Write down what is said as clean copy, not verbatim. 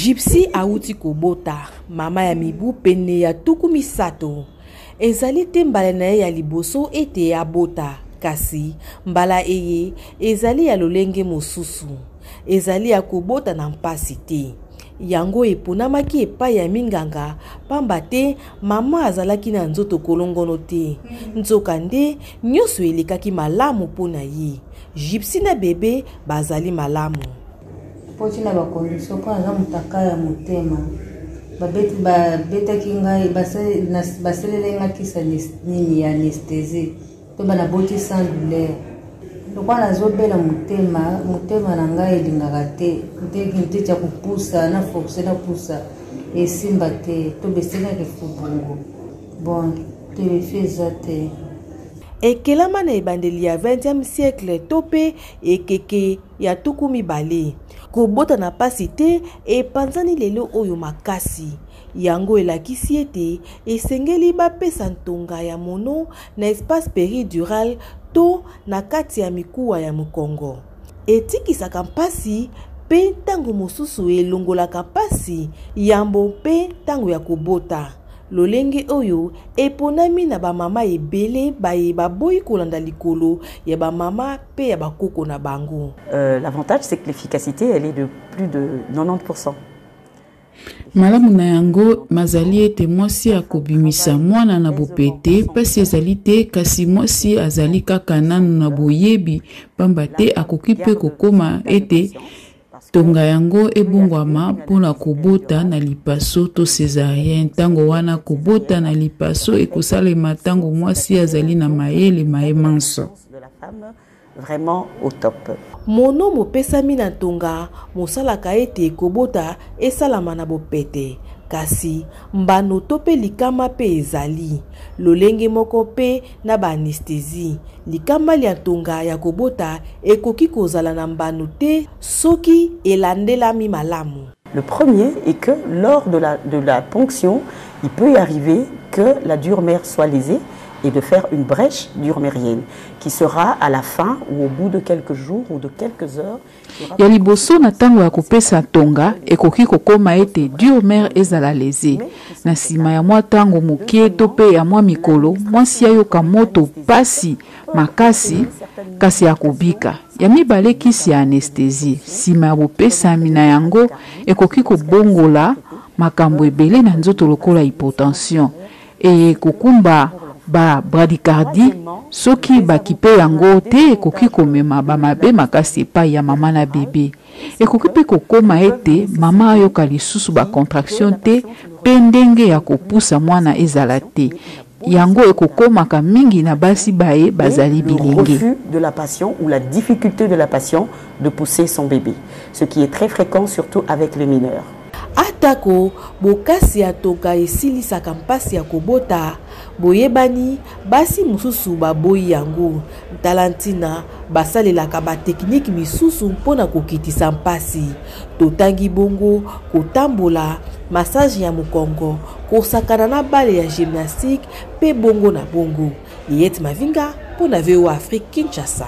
Gypsy auti kobota, mama ya mibu pene ya tuku misato. Ezali te mbala na ye ya liboso ete ya bota, kasi mbala eye ezali ya lolenge mosusu. Ezali ya kobota na mpasi te. Yango eponamaki epai ya minganga, pamba te mama azalaki na nzoto kolongono te. Nzoka nde nyonso elekaki malamu mpona ye. Gypsy na bebe bazali malamu. Poti na bakondisio po aza mutaka ya motema. Babetaki ngai baselele nga kisa nini ya anesthésie. Pe banaboti sans douleur. Lokwa nazobela motema na ngai elingaka te. Nte tia kupusa na force na pusa esimba te. To beselaki fubungu. Bon, te eza te. Ekelama na ebandeli ya 20e siècle tope ekeke ya tuku mibale. Kobota na pasi te epanzani lelo oyo makasi. Yango elakisi ete esengeli bapesa ntonga ya mono na espace péridural to na kati ya mikuwa ya mokongo. Etikisaka mpasi pe ntango mosusu elongolaka mpasi yambo pe ntango ya kobota. Lolenge oyo eponami na ba mama ebele baye baboyi kolanda likolo ya ba mama pe ya bakoko na bango. L'avantage c'est que l'efficacité elle est de plus de 90%. Malamu na yango mazali ete mwasi akobimisa mwana na bopete pasi ezali te kasi mwasi azali kaka nanu na boyebi pamba te akoki pe kokoma ete tonga yango ebongwama mpona kobota na lipaso to césarienne. Tango wana kobota na lipaso ekosalema tango mwasi azali na mayele manso. Vraiment au top. Mono mopesami na tonga mosalaka ete kobota esalama na bopete. Kasi mbano to pe likama pe ezali. Lolenge moko pe na ba anesthésie. Likama lia tonga ya kobota ekoki kozala na mbano te soki elandelami malamu. Le premier est que lors de la ponction, il peut y arriver que la dure-mère soit lésée et de faire une brèche dure-mérienne qui sera à la fin ou au bout de quelques jours ou de quelques heures. Ya liboso na tango ya kopesa tonga ekoki kokoma ete dure-mère ezala lésée. Na sima ya mwa tango mokie to pe ya mwa mikolo, mwasi ayoka moto pasi makasi kasi akobika. Ya mibale kisi ya anesthésie. Sima ya bopesami na yango ekoki kobongola makambo ebele na nzoto lokola hypotension e kokumba ba bradycardie soki bakipe yango te ekoki komema ba mabe makasi epai ya mama na bebe. Ekoki pe kokoma ete mama ayoka lisusu ba contraction te pe ndenge ya kopusa mwana ezala te. Yango ekokomaka mingi na basi bae bazali bilenge. Le refus de la patient ou la difficulté de la patient de pousser son bébé, ce qui est très fréquent surtout avec les mineurs. Atako bokasi ya toka esilisaka mpasi ya kobota boyebani basi mususu baboyi yango talantina basalelaka ba technique misusu mpona kokitisa mpasi totangi bongo kotambola massage ya mokongo kosakana na bale ya gymnastique pe bongo na bongo. Yet Mavinga mpona VOA Afrique Kinshasa.